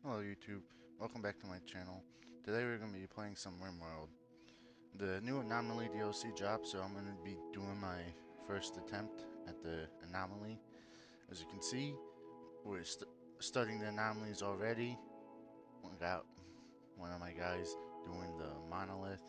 Hello YouTube, welcome back to my channel. Today we're going to be playing some Rimworld. The new Anomaly DLC dropped, so I'm going to be doing my first attempt at the Anomaly. As you can see, we're studying the anomalies already. We got one of my guys doing the monolith.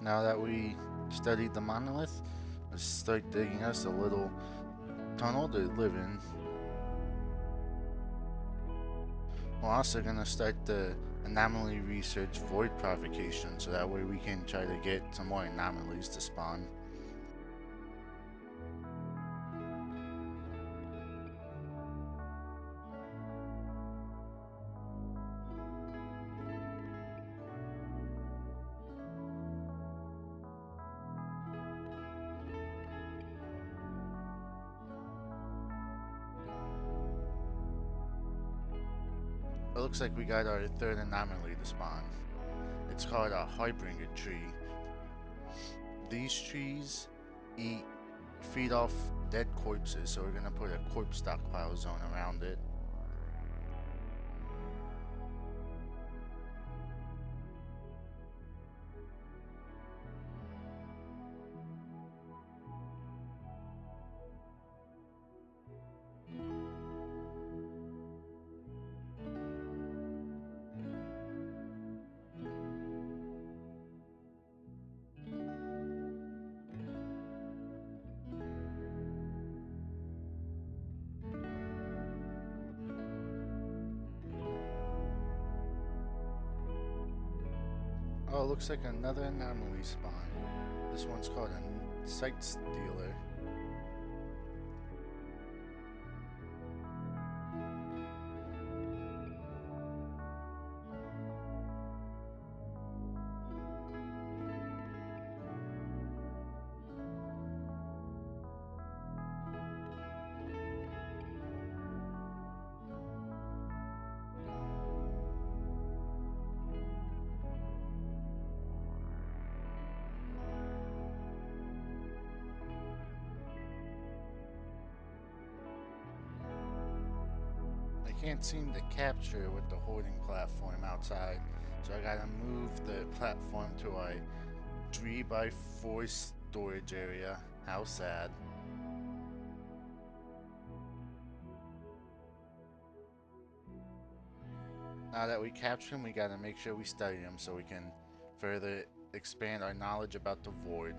Now that we studied the monolith, let's start digging us a little tunnel to live in. We're also going to start the anomaly research void provocation, so that way we can try to get some more anomalies to spawn. It looks like we got our third anomaly to spawn. It's called a Harbinger tree. These trees feed off dead corpses, so we're gonna put a corpse stockpile zone around it. Oh, it looks like another anomaly spawn. This one's called a Sight Stealer. I can't seem to capture it with the holding platform outside, so I gotta move the platform to a 3x4 storage area. How sad. Now that we capture him, we gotta make sure we study him so we can further expand our knowledge about the void.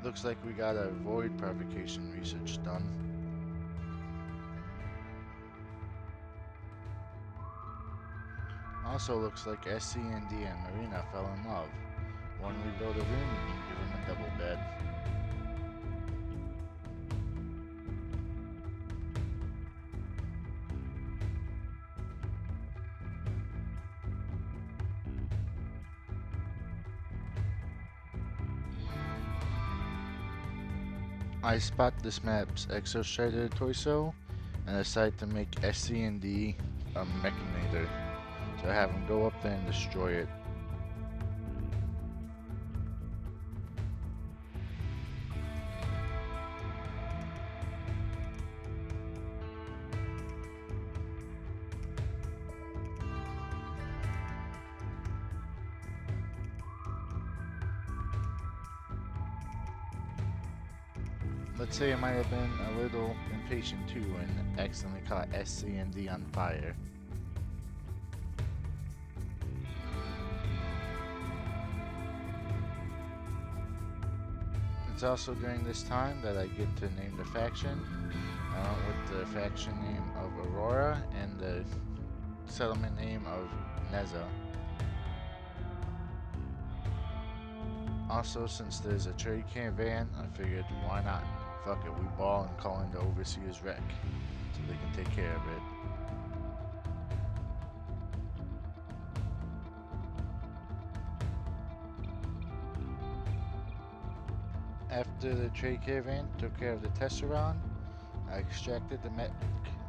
Looks like we got a void provocation research done. Also looks like SCND and Marina fell in love. When we build a room, we can give them a double bed. I spot this map's Exostrider torso and decide to make SCND a mechanator. So I have him go up there and destroy it. Let's say I might have been a little impatient too and accidentally caught SCND on fire. It's also during this time that I get to name the faction. I went with the faction name of Aurora and the settlement name of Neza. Also, since there's a trade caravan, I figured why not? Fuck it, we ball and call in the overseer's wreck so they can take care of it. After the trade caravan took care of the Tesseron, I extracted the mech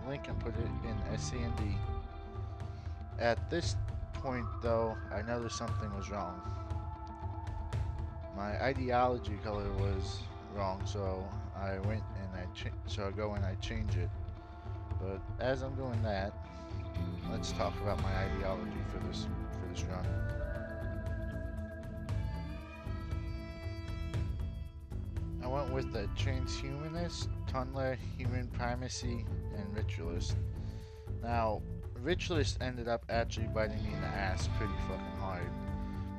link and put it in SCND. At this point though, I noticed something was wrong. My ideology color was wrong, so I went and I go and I change it. But as I'm doing that, let's talk about my ideology for this run. I went with the transhumanist, tunneler, human primacy, and ritualist. Now, ritualist ended up actually biting me in the ass pretty fucking hard,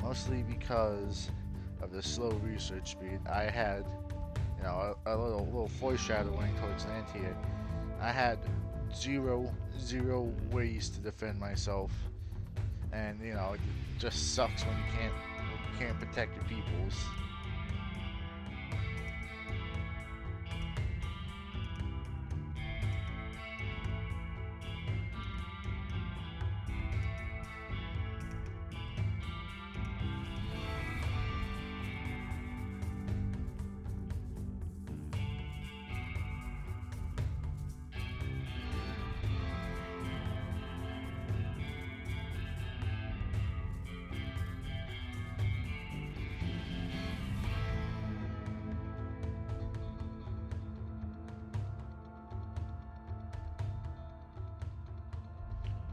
mostly because of the slow research speed. I had, you know, a little foreshadowing towards the end here. I had zero ways to defend myself, and you know, it just sucks when you can't protect your peoples.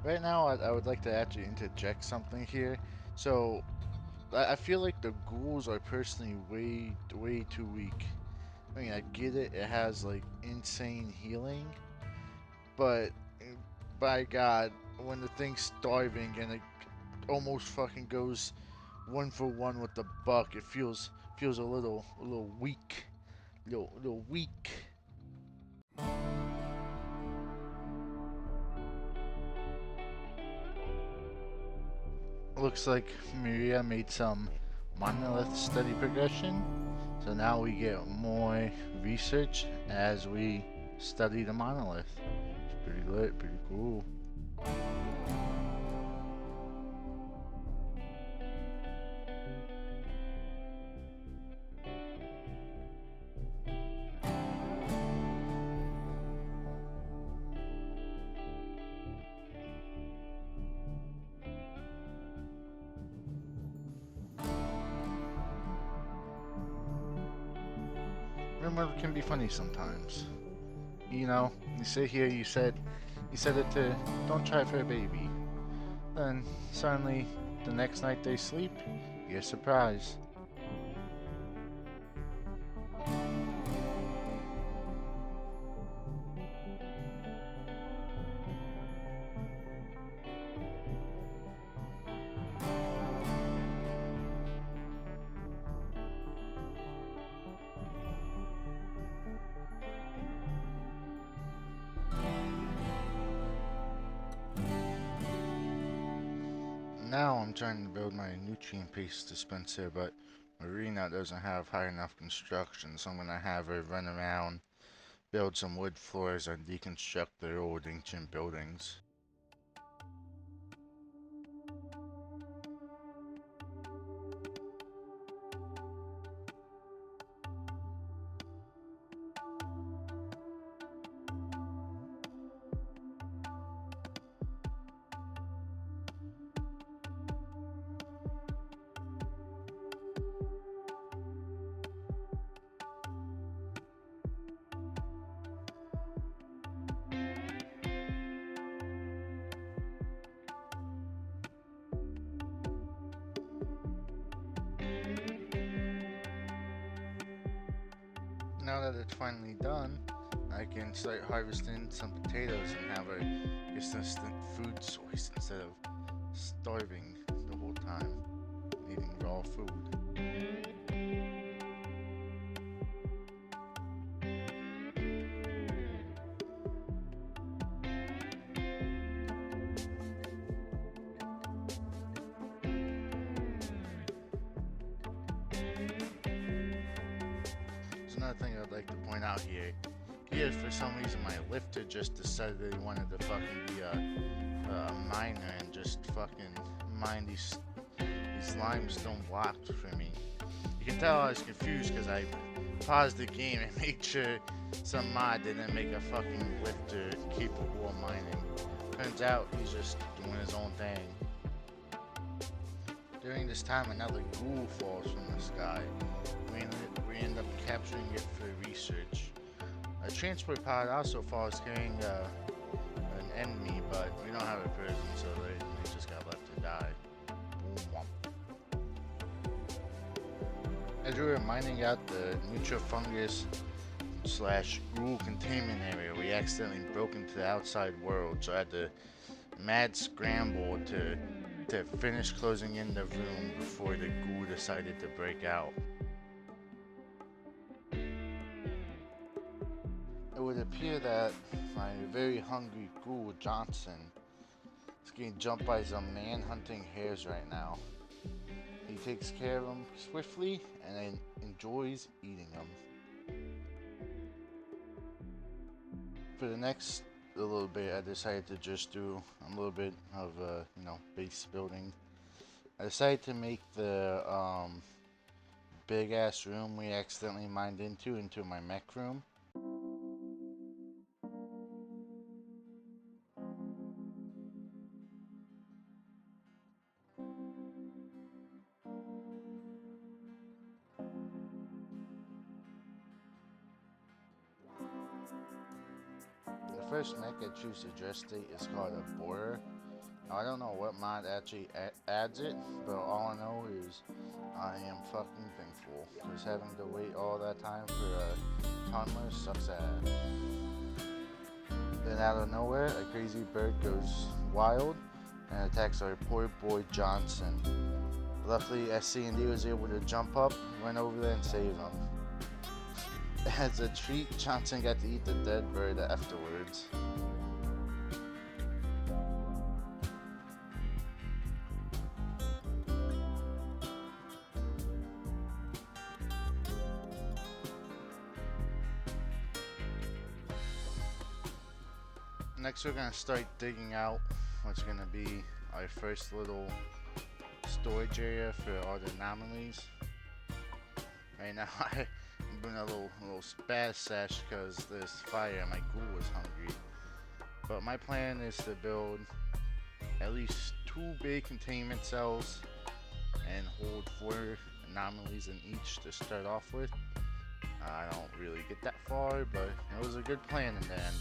Right now, I would like to actually interject something here. So, I feel like the ghouls are personally way too weak. I mean, I get it, it has like insane healing, but by God, when the thing's starving and it almost fucking goes 1-for-1 with the buck, it feels a little weak, little weak. Looks like Marina made some monolith study progression, so now we get more research as we study the monolith. It's pretty lit, pretty cool. Rimworld can be funny sometimes. You know, you sit here, you said it to don't try for a baby. Then suddenly the next night they sleep, you're surprised. Now I'm trying to build my nutrient paste dispenser, but Marina doesn't have high enough construction, so I'm gonna have her run around, build some wood floors, and deconstruct their old ancient buildings. Now that it's finally done, I can start harvesting some potatoes and have a consistent food source instead of starving the whole time, eating raw food. like to point out here. Here, for some reason, my lifter just decided that he wanted to fucking be a miner and just fucking mine these limestone blocks for me. You can tell I was confused because I paused the game and made sure some mod didn't make a fucking lifter capable of mining. Turns out he's just doing his own thing. During this time, another ghoul falls from the sky. We end up capturing it for research. A transport pod also falls carrying an enemy, but we don't have a person, so they just got left to die. Boom, as we were mining out the Nutrifungus / ghoul containment area, we accidentally broke into the outside world, so I had to mad scramble to finish closing in the room before the ghoul decided to break out. It would appear that my very hungry ghoul Johson is getting jumped by some man hunting hares right now. He takes care of them swiftly and then enjoys eating them. For the next little bit, I decided to just do a little bit of base building. I decided to make the big ass room we accidentally mined into my mech room. The first mech I choose to dress state is called a borer. Now, I don't know what mod actually adds it, but all I know is I am fucking thankful, because having to wait all that time for a tunneler sucks ass. Then out of nowhere, a crazy bird goes wild and attacks our poor boy Johson. Luckily, SCND was able to jump up, run over there and save him. As a treat, Johson got to eat the dead bird afterwards. Next, we're gonna start digging out what's gonna be our first little storage area for all the anomalies. Right now, I'm doing a little spaz sesh because there's fire and my ghoul is hungry. But my plan is to build at least 2 big containment cells and hold 4 anomalies in each to start off with. I don't really get that far, but it was a good plan in the end.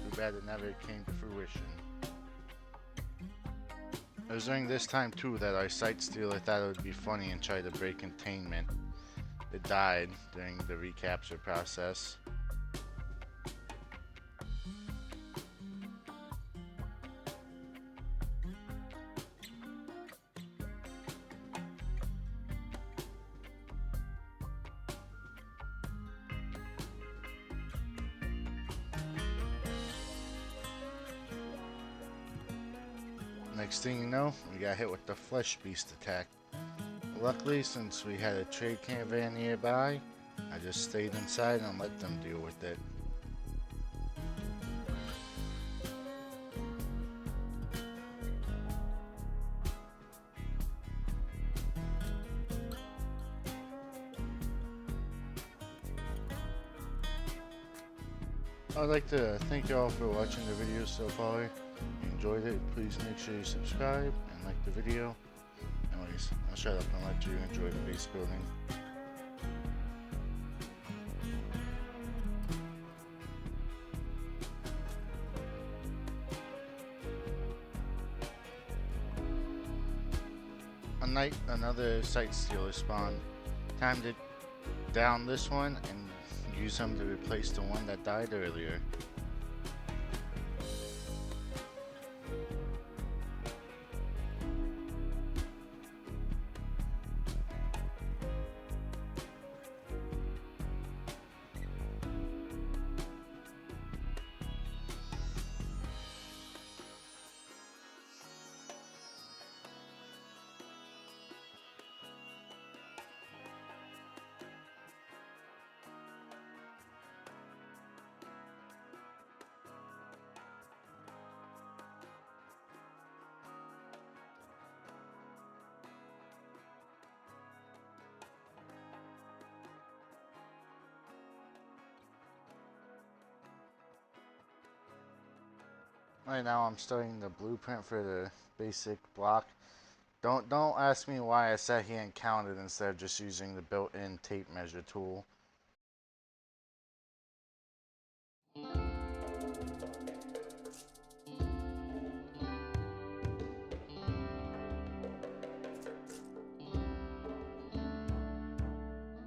Too bad it never came to fruition. It was during this time too that our site stealer thought it would be funny and tried to break containment. It died during the recapture process. Next thing you know, we got hit with the flesh beast attack. Luckily, since we had a trade caravan nearby, I just stayed inside and let them deal with it. I'd like to thank you all for watching the video so far. If you enjoyed it, please make sure you subscribe and like the video. Anyways, I'll shut up and let you enjoy the base building. Another site stealer spawned. Time to down this one and use them to replace the one that died earlier. Right now I'm starting the blueprint for the basic block. Don't ask me why I sat here and counted instead of just using the built-in tape measure tool.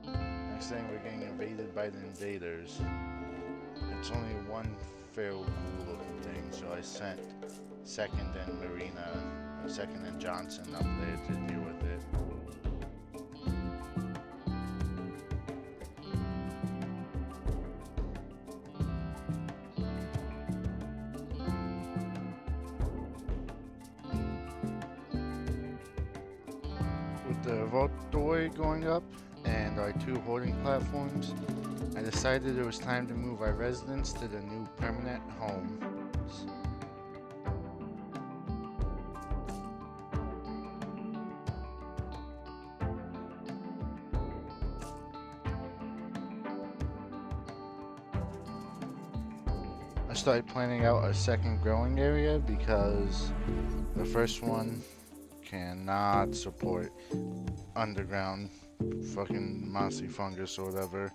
Next thing, we're getting invaded by the invaders. It's only one feral ghoul looking thing, so I sent Second and Marina, Second and Johson up there to deal with it. With the vault door going up and our 2 hoarding platforms, I decided it was time to move our residents to the new permanent homes. I started planning out a second growing area because the first one cannot support underground fucking mossy fungus or whatever.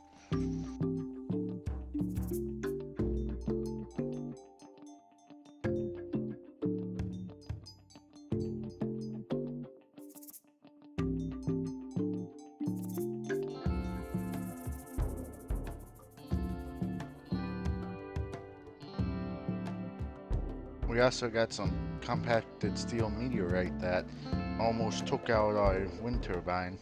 We also got some compacted steel meteorite that almost took out our wind turbine.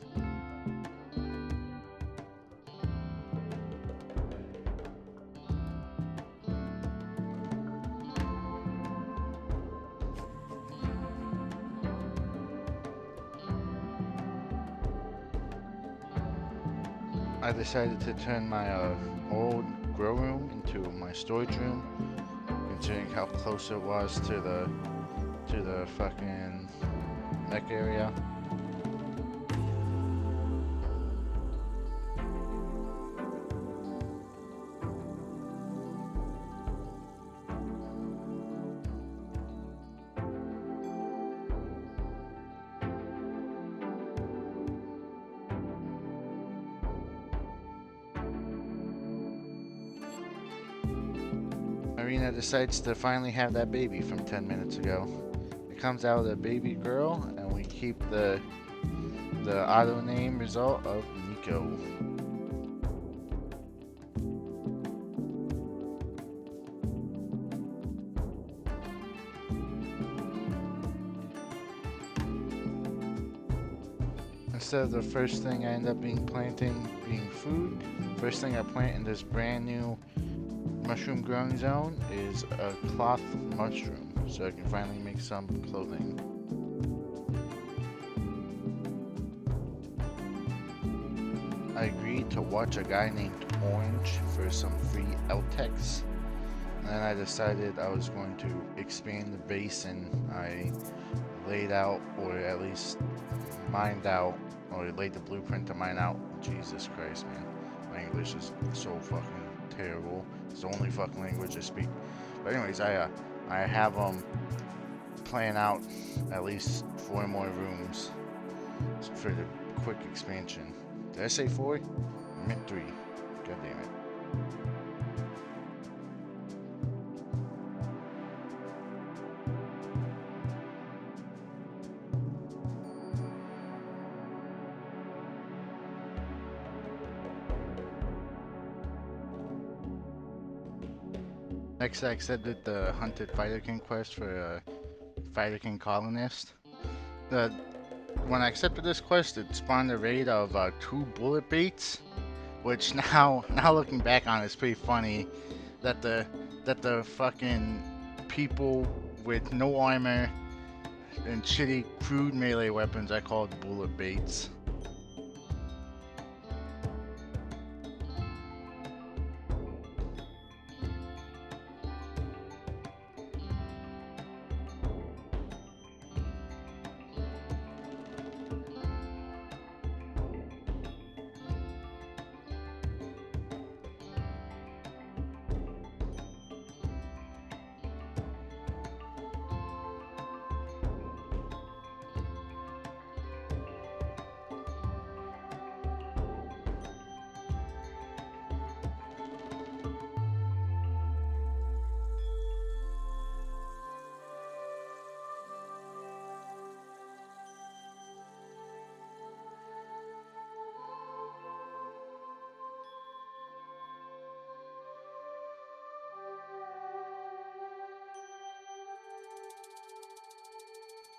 I decided to turn my old grow room into my storage room, considering how close it was to the fucking mech area. Marina decides to finally have that baby from 10 minutes ago. It comes out with a baby girl, and we keep the auto name result of Nico. Instead of the first thing I end up planting being food, first thing I plant in this brand new mushroom growing zone is a cloth mushroom, so I can finally make some clothing. I agreed to watch a guy named Orange for some free outtakes, and then I decided I was going to expand the basin I laid out, or at least mined out, or laid the blueprint to mine out. Jesus Christ, man. My English is so fucking terrible. It's the only fucking language I speak. But anyways, I have them plan out at least 4 more rooms for the quick expansion. Did I say 4? I meant 3. God damn it. Next, I accepted the Hunted Fighter King quest for a Fighter King colonist. When I accepted this quest, it spawned a raid of 2 bullet baits, which now looking back on, it's pretty funny that the fucking people with no armor and shitty crude melee weapons are called bullet baits.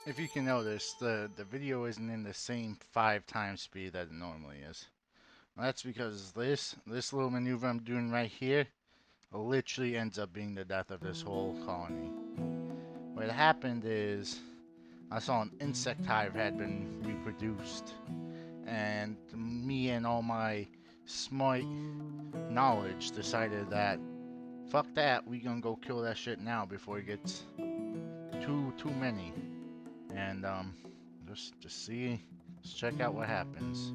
if you can notice, the video isn't in the same 5 times speed that it normally is. Well, that's because this little maneuver I'm doing right here literally ends up being the death of this whole colony. What happened is I saw an insect hive had been reproduced, and me and all my smart knowledge decided that fuck that, we gonna go kill that shit now before it gets too many. And just see, let's check out what happens.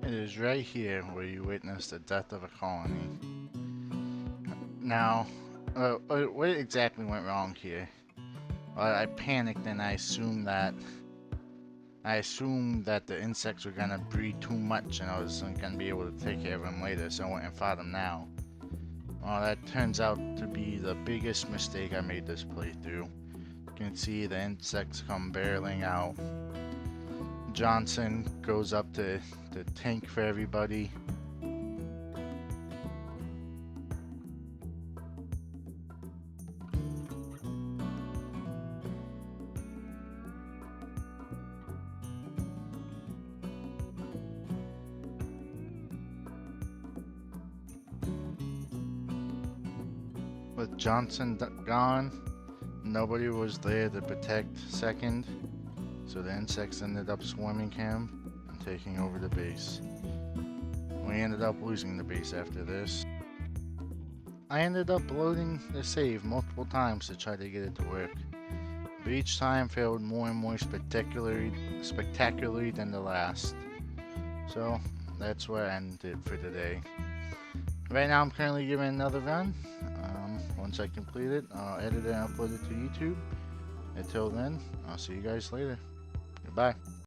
It is right here where you witness the death of a colony. Now, what exactly went wrong here? I panicked and I assumed that the insects were gonna breed too much and I wasn't gonna be able to take care of them later, so I went and fought them now. Well, that turns out to be the biggest mistake I made this playthrough. You can see the insects come barreling out. Johson goes up to tank for everybody. With Johson gone, nobody was there to protect second, so the insects ended up swarming him and taking over the base. We ended up losing the base after this. I ended up loading the save multiple times to try to get it to work, but each time failed more and more spectacularly than the last. So that's where I ended for today. Right now I'm currently giving another run. Once I complete it, I'll edit it and upload it to YouTube. Until then, I'll see you guys later. Goodbye.